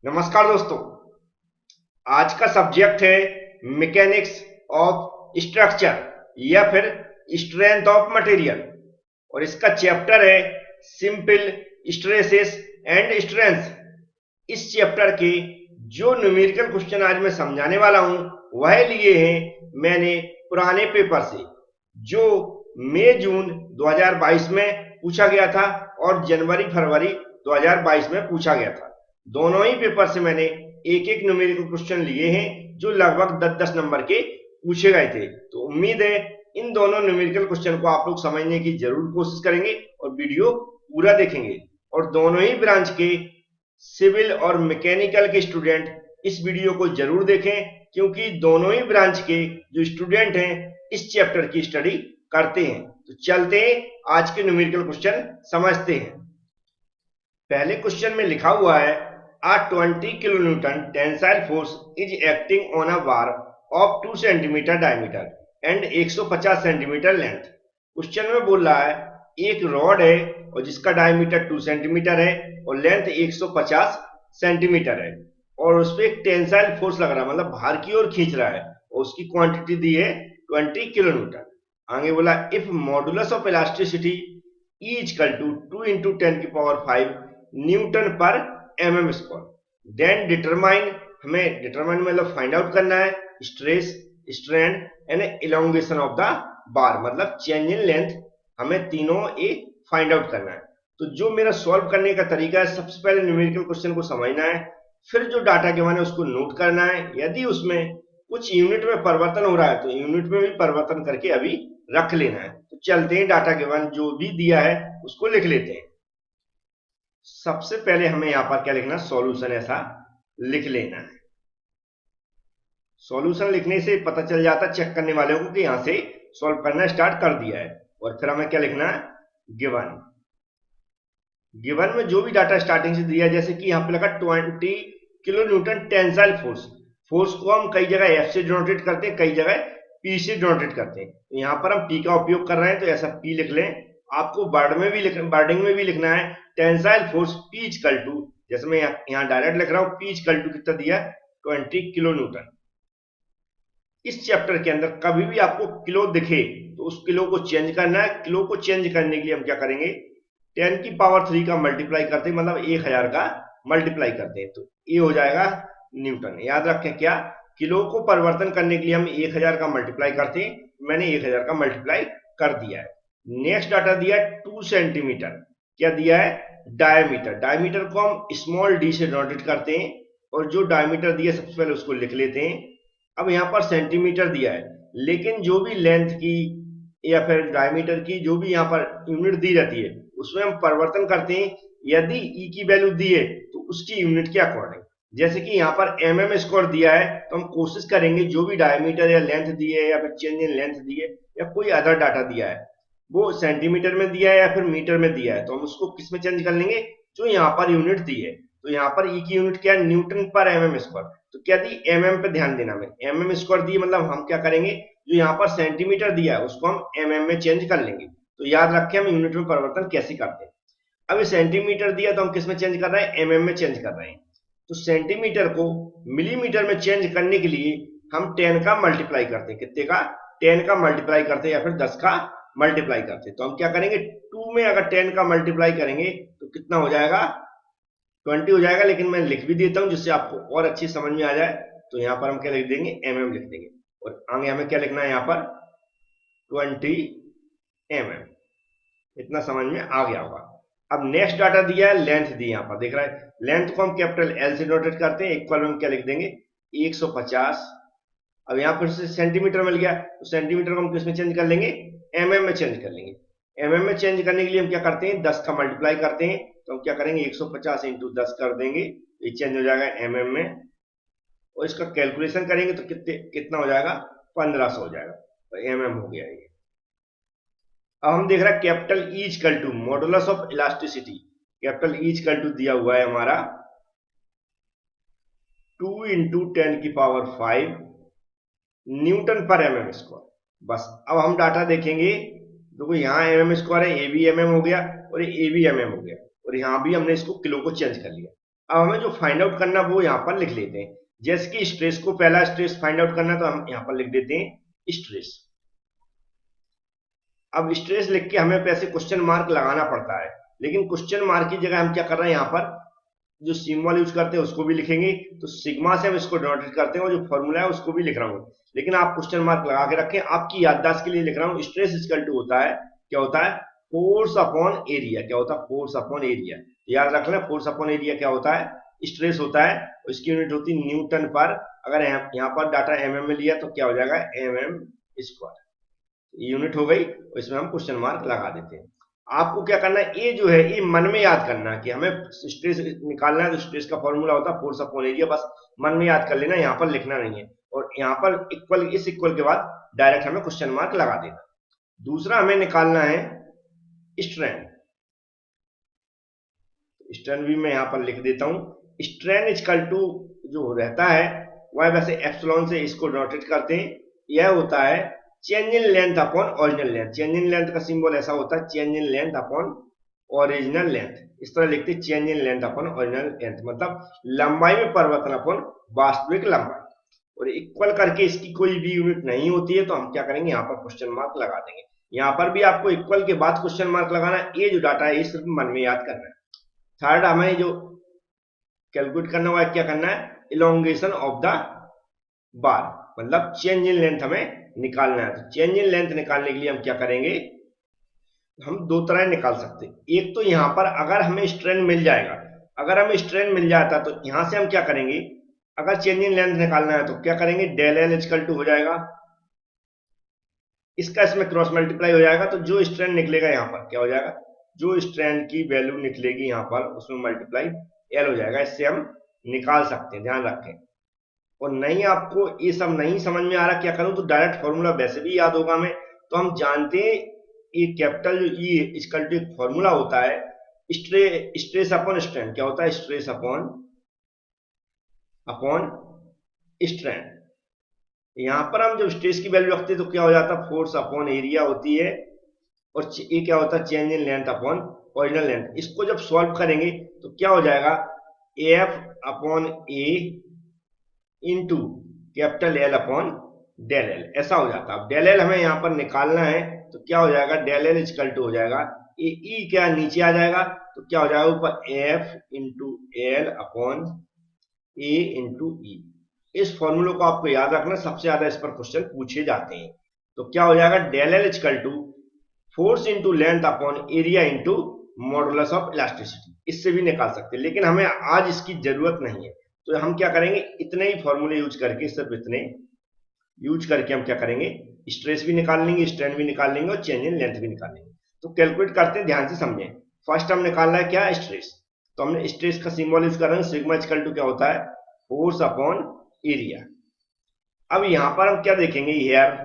नमस्कार दोस्तों। आज का सब्जेक्ट है मैकेनिक्स ऑफ स्ट्रक्चर या फिर स्ट्रेंथ ऑफ मटेरियल और इसका चैप्टर है सिंपल स्ट्रेसेस एंड स्ट्रेंथ। इस चैप्टर के जो न्यूमेरिकल क्वेश्चन आज मैं समझाने वाला हूं वह लिए हैं मैंने पुराने पेपर से, जो मई जून 2022 में पूछा गया था और जनवरी फरवरी 2022 में पूछा गया था। दोनों ही पेपर से मैंने एक एक न्यूमेरिकल क्वेश्चन लिए हैं जो लगभग 10-10 नंबर के पूछे गए थे। तो उम्मीद है इन दोनों न्यूमेरिकल क्वेश्चन को आप लोग समझने की जरूर कोशिश करेंगे और वीडियो पूरा देखेंगे। और दोनों ही ब्रांच के सिविल और मैकेनिकल के स्टूडेंट इस वीडियो को जरूर देखें, क्योंकि दोनों ही ब्रांच के जो स्टूडेंट हैं इस चैप्टर की स्टडी करते हैं। तो चलते हैं आज के न्यूमेरिकल क्वेश्चन समझते हैं। पहले क्वेश्चन में लिखा हुआ है a 20 kilonewton tensile force is acting on a bar of 2 centimeter diameter and 150 centimeter length। Question में बोल रहा है एक रॉड है और जिसका डायमीटर 2 सेंटीमीटर है और लेंथ 150 सेंटीमीटर है और उस पर एक टेंसाइल फोर्स लग रहा है, मतलब भार की ओर खींच रहा है और उसकी क्वांटिटी दी है 20 किलो न्यूटन। आगे बोला if modulus of elasticity E equal to 2 into 10⁵ newton per mm square, then determine, हमें डिटरमाइन मतलब फाइंड आउट करना है stress strain and elongation of the bar, मतलब चेंज इन लेंथ, हमें तीनों ए फाइंड आउट करना है। तो जो मेरा सॉल्व करने का तरीका है, सबसे पहले न्यूमेरिकल क्वेश्चन को समझना है, फिर जो डाटा गिवन है उसको नोट करना है। यदि उसमें कुछ यूनिट में परिवर्तन हो रहा है तो यूनिट में भी परिवर्तन करके अभी रख लेना है। तो चलते हैं, डाटा गिवन जो भी दिया है उसको लिख लेते हैं। सबसे पहले हमें यहां पर क्या लिखना, सॉल्यूशन ऐसा लिख लेना है। सॉल्यूशन लिखने से पता चल जाता चेक करने वाले को कि यहां से सॉल्व करना स्टार्ट कर दिया है। और फिर हमें क्या लिखना है, गिवन। गिवन में जो भी डाटा स्टार्टिंग से दिया है, जैसे कि यहां पे लगा 20 kilo Newton tensile force, force को हम कई जगह एफ से डिनोटेट करते हैं, कई जगह पी से डिनोटेट करते हैं। तो यहां पर हम पी का उपयोग कर रहे हैं तो ऐसा पी लिख लें। आपको वर्डिंग में भी लिखना है tensile force P equal to, जैसे मैं यहाँ डायरेक्ट लिख रहा हूं, P इक्वल टू कितना दिया, 20 किलो न्यूटन। इस चैप्टर के अंदर कभी भी आपको किलो दिखे तो उस किलो को चेंज करना है। किलो को चेंज करने के लिए हम क्या करेंगे, 10⁻³ का मल्टीप्लाई करते हैं, मतलब 1000 का मल्टीप्लाई करते हैं, तो ये हो जाएगा न्यूटन। याद रखें क्या, किलो को परिवर्तन करने के लिए हम 1000 का मल्टीप्लाई करते हैं, मैंने 1000 का मल्टीप्लाई कर दिया है। नेक्स्ट डाटा दिया 2 सेंटीमीटर, क्या दिया है, डायमीटर। डायमीटर को हम स्मॉल डी से डिनोटेट करते हैं और जो डायमीटर दिया सबसे पहले उसको लिख लेते हैं। अब यहाँ पर सेंटीमीटर दिया है, लेकिन जो भी लेंथ की या फिर डायमीटर की जो भी यहाँ पर यूनिट दी जाती है उसमें हम परिवर्तन करते हैं। यदि ई की वैल्यू दी है तो उसकी यूनिट के अकॉर्डिंग, जैसे कि यहाँ पर mm स्क्वायर दिया है तो हम कोशिश करेंगे जो भी डायमीटर या लेंथ दी है या फिर चेंज इन लेंथ दी है या कोई अदर डाटा दिया है वो सेंटीमीटर में दिया है या फिर मीटर में दिया है तो हम उसको किस में चेंज कर लेंगे, जो यहाँ पर यूनिट दी है। तो यहाँ पर ई की यूनिट क्या है, न्यूटन पर mm स्क्वायर। तो क्या दी, mm पे ध्यान देना, में mm स्क्वायर दी, मतलब हम क्या करेंगे, जो यहाँ पर सेंटीमीटर दिया है उसको हम mm में चेंज कर लेंगे। तो याद रखें हम यूनिट में परिवर्तन कैसे करते हैं। अब ये सेंटीमीटर दिया तो हम किस में चेंज कर रहे हैं, mm में चेंज कर रहे हैं। तो सेंटीमीटर को मिलीमीटर में चेंज करने के लिए हम 10 का मल्टीप्लाई करते हैं, कितने का, 10 का मल्टीप्लाई करते हैं या फिर 10 का मल्टीप्लाई करते हैं। तो हम क्या करेंगे, 2 में अगर 10 का मल्टीप्लाई करेंगे तो कितना हो जाएगा, 20 हो जाएगा। लेकिन मैं लिख भी देता हूं जिससे आपको और अच्छी समझ में आ जाए। तो यहाँ पर हम क्या लिख देंगे, mm लिख देंगे और आगे हमें क्या लिखना है, यहाँ पर 20 mm। इतना समझ में आ गया होगा। अब नेक्स्ट डाटा दिया है, लेंथ दी, यहाँ पर देख रहा है, लेंथ को हम कैपिटल L से नोटेट करते हैं, इक्वल में क्या लिख देंगे, 150। अब यहाँ पर से सेंटीमीटर मिल गया तो सेंटीमीटर को हम किस में चेंज कर लेंगे, mm में चेंज कर लेंगे। mm में चेंज करने के लिए हम क्या करते हैं, 10 का मल्टीप्लाई करते हैं, तो हम क्या करेंगे 150 इंटू 10 कर देंगे, ये चेंज हो जाएगा mm में। और इसका कैलकुलेशन करेंगे तो कितना हो जाएगा, 1500 हो जाएगा। तो mm हो गया ये। अब हम देख रहे हैं capital E equal to modulus of elasticity, capital E equal to दिया हुआ है हमारा 2 into 10⁵ newton per mm square. बस अब हम डाटा देखेंगे, देखो यहाँ mm स्क्वायर है, ये भी mm हो गया और ये भी mm हो गया और यहाँ भी हमने इसको किलो को चेंज कर लिया। अब हमें जो फाइंड आउट करना वो यहाँ पर लिख लेते हैं। जैसे कि स्ट्रेस को पहला स्ट्रेस फाइंड आउट करना, तो हम यहाँ पर लिख देते हैं स्ट्रेस। अब स्ट्रेस लिख के हमें पैसे क्वेश्चन मार्क लगाना पड़ता है, लेकिन क्वेश्चन मार्क की जगह हम क्या कर रहे हैं, यहाँ पर जो सिंबल यूज करते हैं उसको भी लिखेंगे। तो सिग्मा से हम इसको डिनोटेट करते हैं और जो फॉर्मूला है उसको भी लिख रहा हूँ, लेकिन आप क्वेश्चन मार्क लगा के रखें। आपकी याददाश्त के लिए लिख रहा हूँ। स्ट्रेस इक्वल टू होता है, क्या होता है, फोर्स अपॉन एरिया। क्या होता है, फोर्स अपॉन एरिया। याद रख लें, फोर्स अपॉन एरिया क्या होता है, स्ट्रेस होता है। इसकी यूनिट होती है न्यूटन पर। अगर यहाँ पर डाटा एमएम में लिया तो क्या हो जाएगा, एमएम स्क्वायर। यूनिट हो गई, इसमें हम क्वेश्चन मार्क लगा देते हैं। आपको क्या करना है, ये जो है ये मन में याद करना है कि हमें स्ट्रेस निकालना है। तो स्ट्रेस का फॉर्मूला होता है फोर्स अपॉन एरिया, बस मन में याद कर लेना, यहाँ पर लिखना नहीं है। और यहाँ पर इक्वल, इस इक्वल के बाद डायरेक्ट हमें क्वेश्चन मार्क लगा देना। दूसरा हमें निकालना है स्ट्रेन। स्ट्रेन भी मैं यहाँ पर लिख देता हूँ। स्ट्रेन इक्वल टू जो रहता है वह वैसे एप्सिलॉन से इसको डिनोटेट करते हैं। यह होता है change in length upon original length. Change in length का सिंबल ऐसा होता है, change in length upon original length. इस तरह लिखते हैं, change in length upon original length, मतलब लंबाई में परिवर्तन अपॉन वास्तविक लंबाई। और इक्वल करके इसकी कोई भी यूनिट नहीं होती है, तो हम क्या करेंगे, यहाँ पर क्वेश्चन मार्क लगा देंगे। यहाँ पर भी आपको इक्वल के बाद क्वेश्चन मार्क लगाना है। ये जो डाटा है ये सिर्फ मन में याद करना है। थर्ड हमें जो कैलकुलेट करना है क्या करना है, इलोंगेशन ऑफ द बार, मतलब चेंज इन लेंथ हमें निकालना है। तो चेंज इन लेंथ निकालने के लिए हम क्या करेंगे, हम दो तरह निकाल सकते हैं। एक तो यहाँ पर अगर हमें स्ट्रेन मिल जाएगा, अगर हमें स्ट्रेन मिल जाता तो यहाँ से हम क्या करेंगे, अगर चेंज इन लेंथ निकालना है तो क्या करेंगे, डेल एल इक्वल टू हो जाएगा, इसका इसमें क्रॉस मल्टीप्लाई हो जाएगा। तो जो स्ट्रेन निकलेगा यहाँ पर क्या हो जाएगा, जो स्ट्रेन की वैल्यू निकलेगी यहाँ पर उसमें मल्टीप्लाई एल हो जाएगा। इससे हम निकाल सकते हैं, ध्यान रखें। और नहीं आपको ये सब नहीं समझ में आ रहा क्या करूं, तो डायरेक्ट फॉर्मूला वैसे भी याद होगा हमें। तो हम जानते हैं ये कैपिटल जो ई इक्वल टू एक फॉर्मूला होता है, स्ट्रेस अपॉन स्ट्रेन। क्या होता है, स्ट्रेस अपॉन अपॉन स्ट्रेन। यहां पर हम जब स्ट्रेस की वैल्यू रखते हैं तो क्या हो जाता है, फोर्स अपॉन एरिया होती है। और ये क्या होता है, change in length upon original length. इसको जब सॉल्व करेंगे तो क्या हो जाएगा, F upon A into capital L upon del L, ऐसा हो जाता है। अब डेल एल हमें यहाँ पर निकालना है, तो क्या हो जाएगा, डेल एल इक्वल टू हो जाएगा, ए ई क्या नीचे आ जाएगा, तो क्या हो जाएगा ऊपर F into L upon A into ई। इस फॉर्मूले को आपको याद रखना, सबसे ज्यादा इस पर क्वेश्चन पूछे जाते हैं। तो क्या हो जाएगा, del L equal to force into length upon area into modulus of elasticity. इससे भी निकाल सकते हैं, लेकिन हमें आज इसकी जरूरत नहीं है। तो हम क्या करेंगे, इतने ही फॉर्मूले यूज करके, सिर्फ इतने यूज करके हम क्या करेंगे, स्ट्रेस भी निकाल लेंगे, स्ट्रेन भी निकाल लेंगे और चेंज इन लेंथ भी निकाल लेंगे। तो कैलकुलेट करते हैं, ध्यान से समझें। फर्स्ट हम निकालना है क्या, स्ट्रेस। तो हमने स्ट्रेस का सिंबल यूज कर रहे हैं, सिग्मा इक्वल टू क्या होता है, फोर्स अपॉन एरिया। अब यहां पर हम क्या देखेंगे, हेयर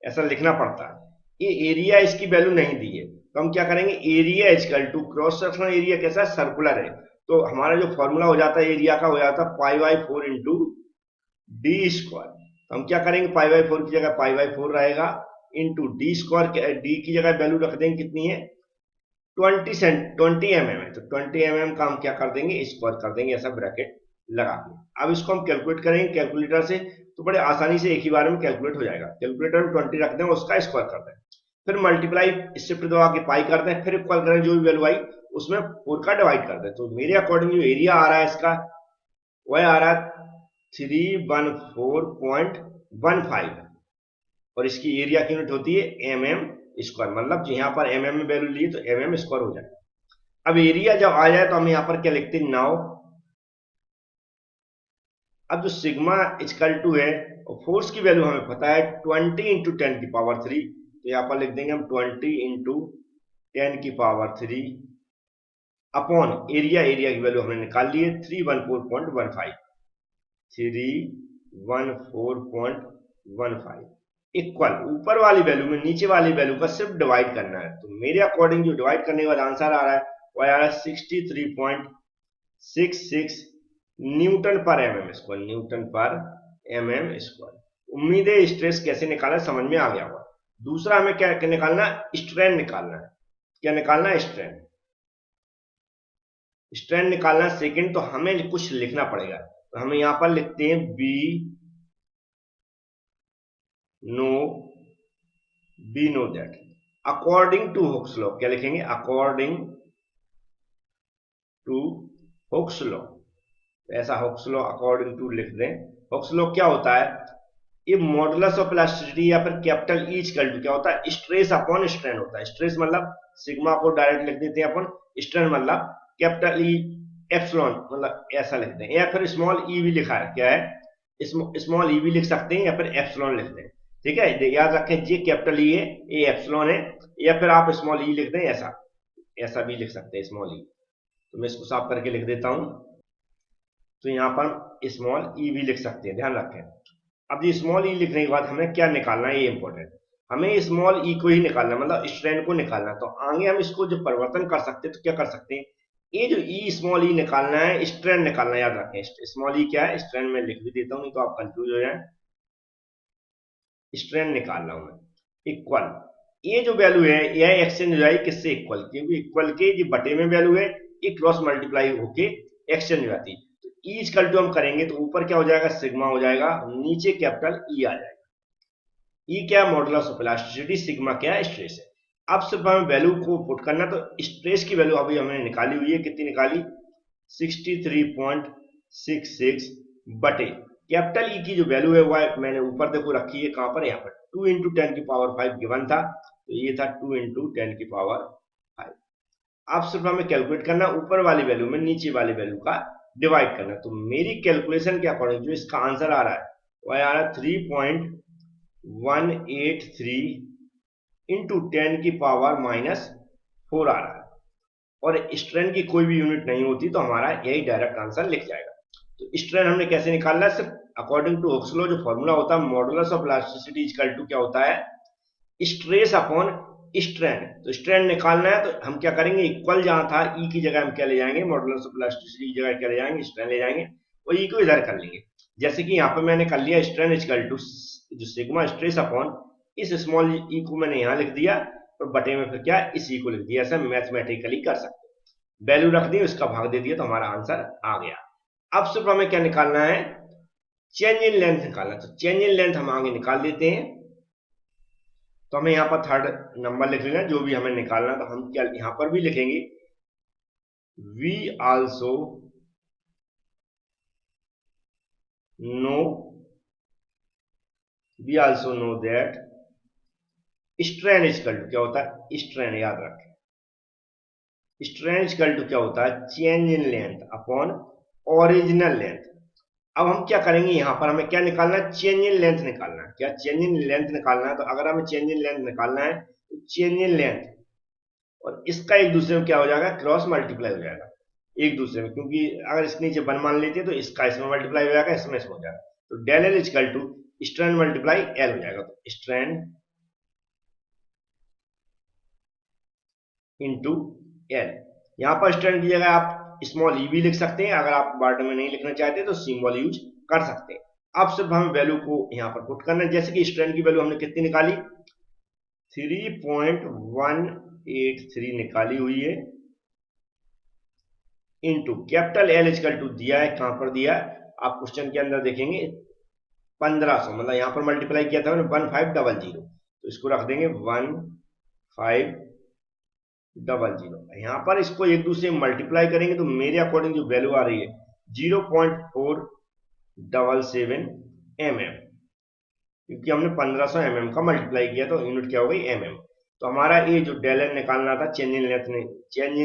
ऐसा लिखना पड़ता है, ये एरिया इसकी वैल्यू नहीं दी है, तो हम क्या करेंगे, area equal to cross sectional area कैसा है, सर्कुलर है। तो हमारा जो फॉर्मूला हो जाता है एरिया का, हो जाता है पाई बाई 4 इंटू डी स्क्वायर। तो हम क्या करेंगे, पाई बाई 4 की जगह पाई बाई 4 रहेगा, इंटू डी स्क्वायर। डी की जगह वैल्यू रख देंगे कितनी है, 20 mm है। तो 20 mm का हम क्या कर देंगे, स्क्वायर कर देंगे, ऐसा ब्रैकेट लगा के। अब इसको हम कैलकुलेट करेंगे कैलकुलेटर से, तो बड़े आसानी से एक ही बार में कैलकुलेट हो जाएगा। कैलकुलेटर में 20 रख दें, उसका स्क्वायर कर दें, फिर मल्टीप्लाई शिफ्ट दबा के पाई कर दें, फिर इक्वल करें, जो भी वैल्यू आई उसमें 4 का डिवाइड कर दें। तो मेरे अकॉर्डिंग जो एरिया आ रहा है इसका, वह आ रहा है 314.15, और इसकी एरिया की यूनिट होती है mm स्क्वायर, मतलब यहाँ पर mm में वैल्यू ली तो mm स्क्वायर हो जाएगा। अब एरिया जब आ जाए तो हम यहाँ पर क्या लिखते हैं, नाउ। अब जो सिग्मा इक्वल टू है और फोर्स की वैल्यू हमें पता है 20 इंटू 10 की पावर 3, तो यहाँ पर लिख देंगे हम 20 इंटू 10 की पावर 3 अपॉन एरिया। एरिया की वैल्यू हमने निकाल ली है 314.15, 314.15 इक्वल ऊपर वाली वैल्यू में नीचे वाली वैल्यू का सिर्फ डिवाइड करना है। तो मेरे अकॉर्डिंग जो डिवाइड करने के बाद आंसर आ रहा है वो आ रहा है 63.66 Newton per mm square, Newton per mm square. उम्मीद है स्ट्रेस कैसे निकाला समझ में आ गया होगा। दूसरा हमें क्या निकालना है, स्ट्रेन निकालना है। क्या निकालना है, स्ट्रेन। स्ट्रेन निकालना सेकंड, तो हमें कुछ लिखना पड़ेगा। तो हमें यहां पर लिखते हैं be know that according to Hooke's law. क्या लिखेंगे? According to Hooke's law. ऐसा हुक्स लॉ अकॉर्डिंग टू लिख दें। हुक्स लॉ क्या होता है? ये मॉडुलस ऑफ इलास्टिसिटी या फिर कैपिटल ई इक्वल टू क्या होता है? स्ट्रेस अपॉन स्ट्रेन होता है। स्ट्रेस मतलब सिग्मा को डायरेक्ट लिख देते हैं अपन, स्ट्रेन मतलब कैपिटल ई एप्सिलॉन, मतलब ऐसा लिखते हैं। या फिर स्मॉल ई भी लिखा है, क्या है? स्मॉल ई भी लिख सकते हैं या फिर एप्सिलॉन लिखते हैं। ठीक है, याद रखें ये कैपिटल ई है, ये एप्सिलॉन है, या फिर आप स्मॉल ई लिख दें, ऐसा ऐसा भी लिख सकते हैं स्मॉल ई। तो मैं इसको साफ करके लिख देता हूं। तो यहाँ पर स्मॉल ई भी लिख सकते हैं, ध्यान रखें। अब ये स्मॉल ई लिखने के बाद हमें क्या निकालना है, ये इंपॉर्टेंट। हमें स्मॉल ई को ही निकालना, मतलब स्ट्रेन को निकालना। तो आगे हम इसको जो परिवर्तन कर सकते हैं, तो क्या कर सकते हैं? ये जो ई स्मॉल ई निकालना है, स्ट्रेन निकालना, याद रखें। स्मॉल ई क्या है? स्ट्रेन में लिख भी देता हूं, नहीं तो आप कंफ्यूज हो जाए। स्ट्रेन निकाल रहा हूं मैं। इक्वल, ये जो वैल्यू है यह एक्सचेंज हो जाएगी किससे? इक्वल, क्योंकि इक्वल के जो बटे में वैल्यू है ये क्रॉस मल्टीप्लाई होके एक्सचेंज हो जाती है। तो ई इक्वल टू हम करेंगे तो ऊपर क्या हो जाएगा? सिग्मा हो जाएगा, नीचे कैपिटल ई आ जाएगा। ई क्या है? Modulus of elasticity. सिग्मा क्या है? स्ट्रेस है। अब सिर्फ हमें वैल्यू को पुट करना। तो स्ट्रेस की वैल्यू अभी हमने निकाली हुई है, कितनी निकाली? 63.66 बटे कैपिटल ई की जो वैल्यू है वह मैंने ऊपर देखो रखी है, कहां पर? यहाँ पर 2 इंटू 10 की पावर 5 गिवन था, तो ये था 2 इंटू 10 की पावर 5। अब सिर्फ हमें कैलकुलेट करना ऊपर वाली वैल्यू में नीचे वाली वैल्यू का डिवाइड करना। तो मेरी कैलकुलेशन के अकॉर्डिंग जो इसका आंसर आ रहा है वह आ रहा है 3.183 इंटू 10 की पावर -4 आ रहा है। और स्ट्रेन की कोई भी यूनिट नहीं होती, तो हमारा यही डायरेक्ट आंसर लिख जाएगा। तो स्ट्रेन हमने कैसे निकालना है? सिर्फ अकॉर्डिंग टू हुक्स लॉ जो फॉर्मूला होता है, modulus of elasticity equal to क्या होता है? Stress upon strain. तो स्ट्रेन निकालना है तो हम क्या करेंगे? इक्वल जहां था ई की जगह हम क्या ले जाएंगे? मॉडुलस ऑफ इलास्टिसिटी की जगह क्या ले जाएंगे? स्ट्रेन ले जाएंगे, और ई को इधर कर लेंगे। जैसे कि यहाँ पे मैंने कर लिया स्ट्रेन इक्वल टू जो सिग्मा स्ट्रेस अपॉन इस स्मॉल ई को मैंने यहाँ लिख दिया, और बटे में फिर क्या? इस ई को लिख दिया। ऐसा मैथमेटिकली कर सकते हैं। वैल्यू रख दी, उसका भाग दे दिया, तो हमारा आंसर आ गया। अब सिर्फ हमें क्या निकालना है? चेंज इन लेंथ निकालना। तो चेंज इन लेंथ हम आगे निकाल देते हैं। तो हमें यहाँ पर थर्ड नंबर लिख लेना, जो भी हमें निकालना। तो हम क्या यहाँ पर भी लिखेंगे? We also know that strain equal to क्या होता है? स्ट्रेन, याद रखें। स्ट्रेन इक्वल टू क्या होता है? Change in length upon original length. अब हम क्या करेंगे? यहाँ पर हमें क्या निकालना है? चेंज इन लेंथ निकालना है। क्या? चेंज इन लेंथ निकालना है। तो अगर हमें चेंज इन लेंथ निकालना है तो चेंज इन लेंथ और इसका एक दूसरे में क्या हो जाएगा? क्रॉस मल्टीप्लाई हो जाएगा एक दूसरे में, क्योंकि अगर इसके नीचे 1 मान लेते हैं तो इसका इसमें मल्टीप्लाई हो जाएगा, इसमें हो जाएगा। तो del L equal to strain multiply L हो जाएगा। तो स्ट्रेन इंटू एल। यहाँ पर स्ट्रेन की जगह आप स्मॉल ई भी लिख सकते हैं, अगर आप वर्ड में नहीं लिखना चाहते तो सिंबल यूज कर सकते हैं। अब सिर्फ हमें वैल्यू को यहाँ पर पुट करना है। जैसे कि स्ट्रेन की वैल्यू हमने कितनी निकाली? 3.183 निकाली हुई है, into capital L equal to दिया है, कहां पर दिया है? आप क्वेश्चन के अंदर देखेंगे 1500, मतलब यहां पर मल्टीप्लाई किया था मैंने 1500, तो इसको रख देंगे 1500। यहां पर इसको एक दूसरे में मल्टीप्लाई करेंगे तो मेरे अकॉर्डिंग जो वैल्यू आ रही है 0.477 mm, क्योंकि हमने 1500 mm का मल्टीप्लाई किया, तो यूनिट क्या हो गई? mm। तो हमारा ये जो डेल एन निकालना था, चेंज इन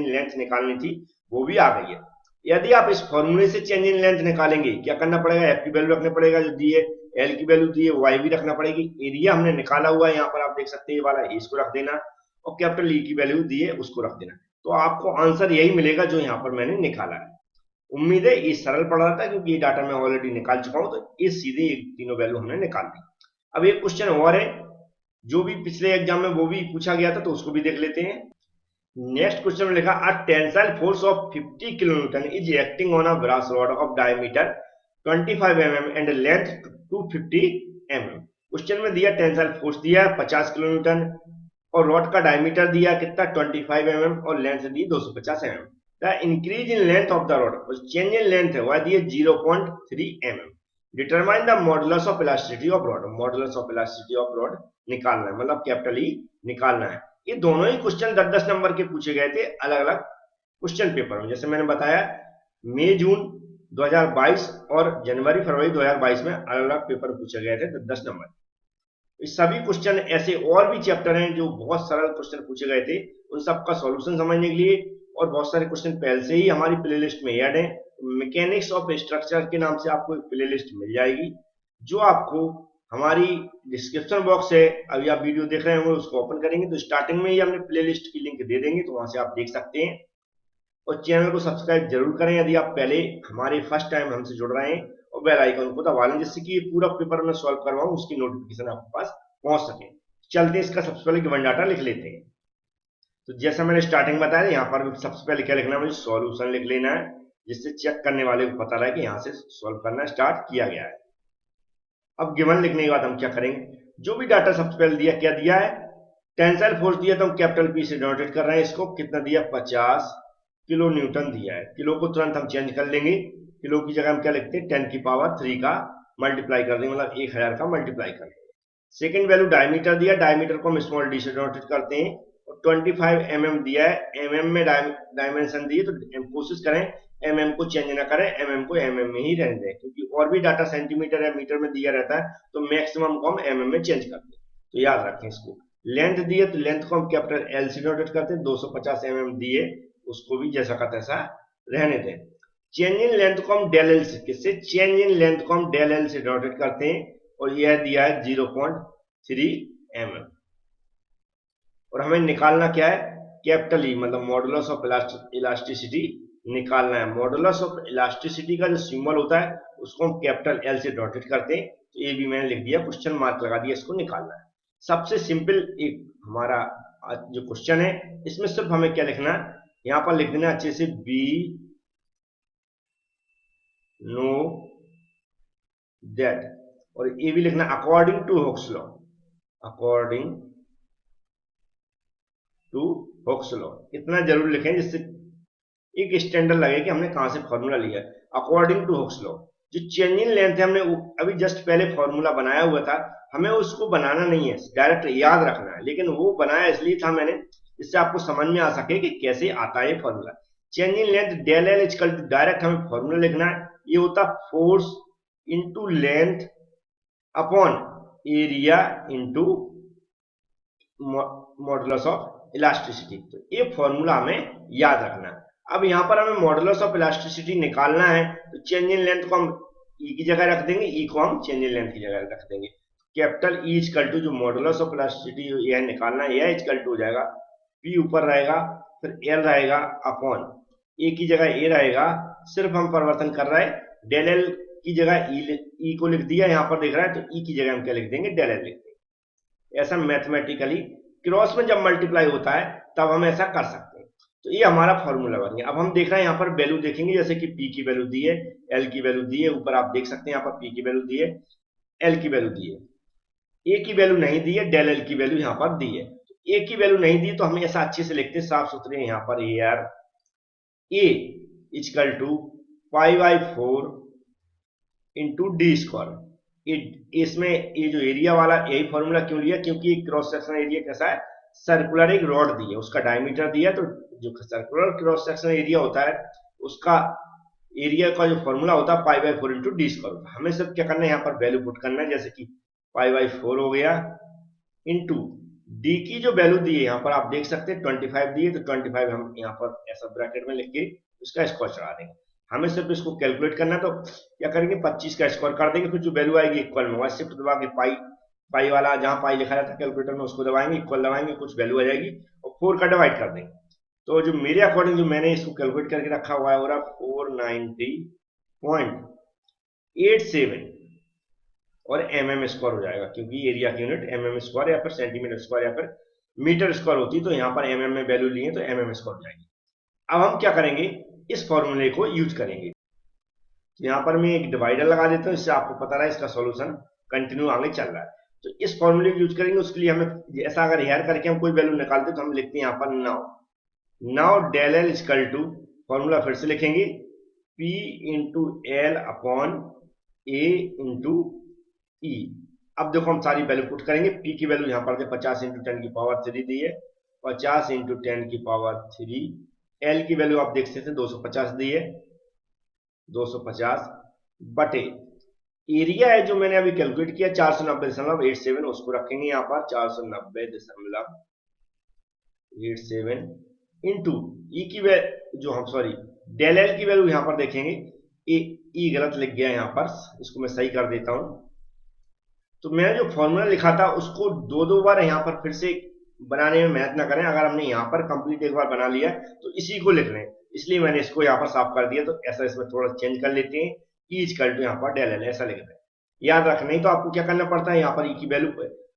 लेंथ निकालनी थी, वो भी आ गई है। यदि आप इस फॉर्मूले से चेंज इन लेंथ निकालेंगे, क्या करना पड़ेगा? एफ की वैल्यू रखना पड़ेगा जो दी है, एल की वैल्यू दी है, वाई भी रखना पड़ेगी। एरिया हमने निकाला हुआ है, यहाँ पर आप देख सकते हैं ये वाला, इसको रख देना, और कैपिटल ई की वैल्यू दी है उसको रख देना। तो आपको आंसर यही मिलेगा जो यहाँ पर मैंने निकाला है। उम्मीद है ये सरल पड़ रहा था, क्योंकि ये डाटा मैं ऑलरेडी निकाल चुका हूं, तो ये सीधे तीनों वैल्यू हमने निकाल दी। अब एक क्वेश्चन और है जो भी पिछले एग्जाम में वो भी पूछा गया था, तो उसको भी देख लेते हैं। नेक्स्ट क्वेश्चन में लिखा a tensile force of 50 kilonewton is acting on a brass rod of diameter 25 mm and length 250 mm। Question में दिया टेंसाइल फोर्स दिया 50 किलोन्यूटन, और रॉड का डायमीटर दिया कितना? 25 mm, और length the 250 mm। The increase in length of the rod, change in length है वह दी है 0.3 mm। Determine the modulus of elasticity of rod, modulus of elasticity of rod निकालना है, मतलब कैपिटल ई निकालना है। ये दोनों ही क्वेश्चन 10-10 नंबर के पूछे गए थे अलग अलग क्वेश्चन पेपर में। जैसे मैंने बताया मई जून 2022 और जनवरी फरवरी 2022 में अलग अलग पेपर पूछे गए थे 10-10 नंबर। इस सभी क्वेश्चन ऐसे और भी चैप्टर हैं जो बहुत सरल क्वेश्चन पूछे गए थे, उन सबका सॉल्यूशन समझने के लिए और बहुत सारे क्वेश्चन पहले से ही हमारी प्लेलिस्ट में ऐड है। मैकेनिक्स ऑफ स्ट्रक्चर के नाम से आपको एक प्लेलिस्ट मिल जाएगी, जो आपको हमारी डिस्क्रिप्शन बॉक्स है, अभी आप वीडियो देख रहे होंगे उसको ओपन करेंगे तो स्टार्टिंग में ही हमने प्लेलिस्ट की लिंक दे देंगे, तो वहां से आप देख सकते हैं। और चैनल को सब्सक्राइब जरूर करें यदि आप पहले हमारे फर्स्ट टाइम हमसे जुड़ रहे हैं, और बेल आइकन को दबा लें जिससे कि ये पूरा पेपर मैं सॉल्व करवाऊं उसकी नोटिफिकेशन आपके पास पहुंच सके। चलते हैं इसका सबसे पहले गिवन डाटा लिख लेते हैं। तो जैसा मैंने स्टार्टिंग बताया, यहाँ पर सबसे पहले क्या लिखना है, मुझे सॉल्यूशन लिख लेना है जिससे चेक करने वाले को पता रहे कि यहाँ से सॉल्व करना स्टार्ट किया गया है। अब गिवन लिखने के बाद हम क्या करेंगे, जो भी डाटा सबसे पहले दिया, क्या दिया है, टेंसाइल फोर्स दिया तो हम कैपिटल पी से डिनोटेट कर रहे हैं इसको। कितना दिया, 50 किलो न्यूटन दिया है। किलो को तुरंत हम चेंज कर लेंगे, किलो की जगह हम क्या लिखते हैं 10 की पावर 3 का मल्टीप्लाई कर देंगे, मतलब 1000 का मल्टीप्लाई कर देंगे। सेकेंड वैल्यू डायमीटर दिया, डायमीटर को हम स्मॉल डी से डिनोटेट करते हैं। और 25 mm दिया है, mm में डायमेंशन दिए तो कोशिश करें mm को चेंज ना करें, mm को mm में ही रहने दें, क्योंकि और भी डाटा सेंटीमीटर या मीटर में दिया रहता है तो मैक्सिमम को हम mm में चेंज करते हैं, तो याद रखें इसको। लेंथ दिए तो लेंथ को हम कैपिटल L से डिनोटेट करते हैं, 250 mm दिए उसको भी जैसा का तैसा रहने दें। चेंज इन लेंथ को हम डेल एल से, किससे, चेंज इन लेंथ को हम डेल एल से डिनोटेट करते हैं, और यह दिया है 0.3 mm। और हमें निकालना क्या है, कैपिटल ई, मतलब मॉडुलस ऑफ इलास्टिसिटी निकालना है। मॉडुलस ऑफ इलास्टिसिटी का जो सिंबल होता है उसको हम कैपिटल एल से डिनोटेट करते हैं, तो ये भी मैंने लिख दिया, क्वेश्चन मार्क लगा दिया, इसको निकालना है। सबसे सिंपल एक हमारा जो क्वेश्चन है, इसमें सिर्फ हमें क्या लिखना है, यहां पर लिख देना अच्छे से बी नो दैट, और ये भी लिखना according to Hooke's law, according to Hooke's law, इतना जरूर लिखें जिससे एक स्टैंडर्ड लगे कि हमने कहां से फॉर्मूला लिया है। अकॉर्डिंग टू हुक्स लॉ, जो चेंज इन लेंथ है हमने अभी जस्ट पहले फॉर्मूला बनाया हुआ था, हमें उसको बनाना नहीं है, डायरेक्ट याद रखना है, लेकिन वो बनाया इसलिए था मैंने इससे आपको समझ में आ सके कि कैसे आता है formula. Change in length del L equal to, direct हमें फॉर्मूला लिखना है, ये होता force into length upon area into modulus of elasticity, तो ये फॉर्मूला हमें याद रखना है। अब यहाँ पर हमें मॉडुलस ऑफ इलास्टिसिटी निकालना है, तो चेंज इन लेंथ को हम ई की जगह रख देंगे, ई को हम चेंज इन लेंथ की जगह रख देंगे। कैपिटल ई इक्वल टू, जो मॉडुलस ऑफ इलास्टिसिटी यह निकालना है, यह इक्वल टू हो जाएगा, पी ऊपर रहेगा, फिर एल रहेगा अपॉन ए की जगह ए रहेगा, सिर्फ हम परिवर्तन कर रहे हैं, डेल एल की जगह ई को लिख दिया, यहाँ पर दिख रहा है, तो ई की जगह हम क्या लिख देंगे, डेल एल लिख देंगे। ऐसा मैथमेटिकली क्रॉस में जब मल्टीप्लाई होता है तब हम ऐसा कर सकते हैं। तो ये हमारा फॉर्मूला बन गया। अब हम देख रहे हैं यहाँ पर वैल्यू देखेंगे, जैसे कि P की वैल्यू दी है, L की वैल्यू दी है, ऊपर आप देख सकते हैं यहाँ पर P की वैल्यू दी है, L की वैल्यू दी है, A की वैल्यू नहीं दी है, डेल L की वैल्यू यहाँ पर दी है। A की वैल्यू नहीं दी तो हम ऐसा अच्छे से लिखते हैं साफ सुथरे, यहाँ पर यार A equal to pi by 4 into D square. इसमें ये जो एरिया वाला यही फॉर्मूला क्यों लिया, क्योंकि क्रॉस सेक्शन एरिया कैसा है, सर्कुलर एक रॉड दी है, उसका डायमीटर दिया, तो जो सर्कुलर क्रॉस सेक्शन एरिया होता है उसका एरिया का जो फॉर्मूला होता है पाई बाई 4 इंटू डी स्क्वायर होता है। हमें सिर्फ क्या करना है, यहाँ पर वैल्यू पुट करना है, जैसे कि पाई बाई 4 हो गया इंटू डी की जो वैल्यू दी है यहाँ पर आप देख सकते हैं 25 दी है, तो 25 हम यहाँ पर ऐसा ब्रैकेट में लिख के उसका स्क्वायर चढ़ा देंगे। हमें सिर्फ इसको कैलकुलेट करना है, तो क्या करेंगे 25 का स्क्वायर कर देंगे, फिर जो वैल्यू आएगी इक्वल में होगा, शिफ्ट दबा के पाई वाला जहां पाई लिखा रहता है कैलकुलेटर में उसको दबाएंगे, इक्वल दबाएंगे, कुछ वैल्यू आ जाएगी और 4 का डिवाइड कर देंगे। तो जो मेरे अकॉर्डिंग जो मैंने इसको कैलकुलेट करके रखा हुआ है वो 490.87 और mm स्क्वायर हो जाएगा, क्योंकि एरिया की यूनिट mm स्क्वायर या फिर सेंटीमीटर स्क्वायर या फिर मीटर स्क्वायर होती है, तो यहाँ पर mm में वैल्यू लिए तो mm स्क्वायर हो जाएगी। अब हम क्या करेंगे, इस फॉर्मूले को यूज करेंगे। तो यहाँ पर मैं एक डिवाइडर लगा देता हूँ, इससे आपको पता रहा है इसका सॉल्यूशन कंटिन्यू आगे चल रहा है। तो इस फॉर्मूले को यूज करेंगे, उसके लिए हमें ऐसा अगर हेयर करके हम कोई वैल्यू निकालते तो हम लिखते हैं यहाँ पर now del L equal to formula फिर से लिखेंगे, P into L upon A into E. अब देखो हम सारी वैल्यू पुट करेंगे। P की वैल्यू यहाँ पर दे 50 इंटू 10 की पावर 3 दी है, 50 इंटू 10 की पावर 3। एल की वैल्यू आप देख सकते हैं 250 दी है, 250 बटे एरिया है जो मैंने अभी कैलकुलेट किया 490.87, उसको रखेंगे यहाँ पर 490.87 इंटू ई की वैल्यू जो हम सॉरी डेल एल की वैल्यू यहाँ पर देखेंगे, ई गलत लिख गया यहाँ पर, इसको मैं सही कर देता हूं। तो मैंने जो फॉर्मूला लिखा था उसको दो बार यहाँ पर फिर से बनाने में मेहनत ना करें। अगर हमने यहाँ पर कंप्लीट एक बार बना लिया तो इसी को लिख रहे हैं, इसलिए मैंने इसको यहाँ पर साफ कर दिया। तो ऐसा इसमें थोड़ा चेंज कर लेते हैं, ई इक्वल टू यहाँ पर डेल एल ऐसा लिख रहे हैं। याद रखना, नहीं तो आपको क्या करना पड़ता है, यहाँ पर ई की वैल्यू,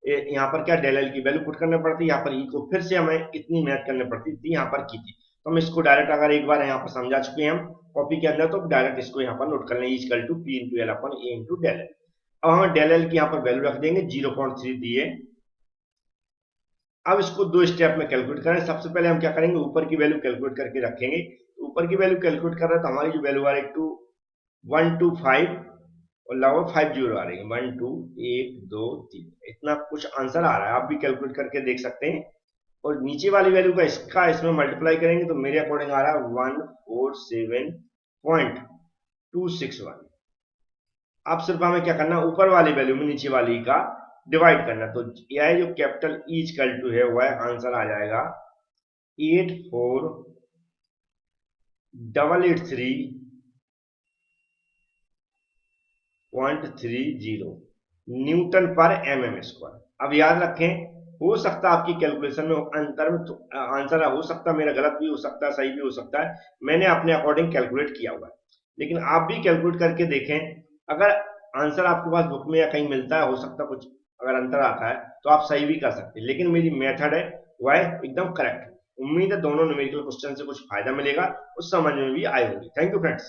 यहाँ पर क्या डेल एल की वैल्यू पुट करना पड़ती है, यहाँ पर ई को फिर से हमें इतनी मेहनत करनी पड़ती थी यहाँ पर की थी। तो हम इसको डायरेक्ट अगर एक बार यहाँ पर समझा चुके हैं हम कॉपी के अंदर, तो डायरेक्ट इसको यहाँ पर नोट कर लें, equal to P into L upon A into del L. अब हम डेल एल की यहाँ पर वैल्यू रख देंगे 0.3 दिए। अब इसको दो स्टेप में कैलकुलेट करें। सबसे पहले हम क्या करेंगे, ऊपर की वैल्यू कैलकुलेट करके रखेंगे। ऊपर की वैल्यू कैलकुलेट कर रहे हैं तो हमारी जो वैल्यू आ रही है 125 और लगभग 50 आ रही है, 1 2 1 2 3, इतना कुछ आंसर आ रहा है। आप भी कैलकुलेट करके देख सकते हैं। और नीचे वाली वैल्यू का इसका इसमें मल्टीप्लाई करेंगे तो मेरे अकॉर्डिंग आ रहा है 147.261। अब सिर्फ हमें क्या करना है, ऊपर वाली वैल्यू में नीचे वाली का डिवाइड करना। तो यह जो कैपिटल ई इक्वल टू है वह आंसर आ जाएगा 84,883.30 न्यूटन पर mm स्क्वायर। अब याद रखें, हो सकता है आपकी कैलकुलेशन में अंतर में तो आंसर हो सकता है मेरा गलत भी हो सकता है, सही भी हो सकता है। मैंने अपने अकॉर्डिंग कैलकुलेट किया हुआ है, लेकिन आप भी कैलकुलेट करके देखें। अगर आंसर आपके पास बुक में या कहीं मिलता है, हो सकता है कुछ अगर अंतर आता है तो आप सही भी कर सकते हैं, लेकिन मेरी मेथड है वह एकदम करेक्ट है। उम्मीद है दोनों न्यूमेरिकल क्वेश्चन से कुछ फायदा मिलेगा, उस समझ में भी आए होंगे। Thank you friends.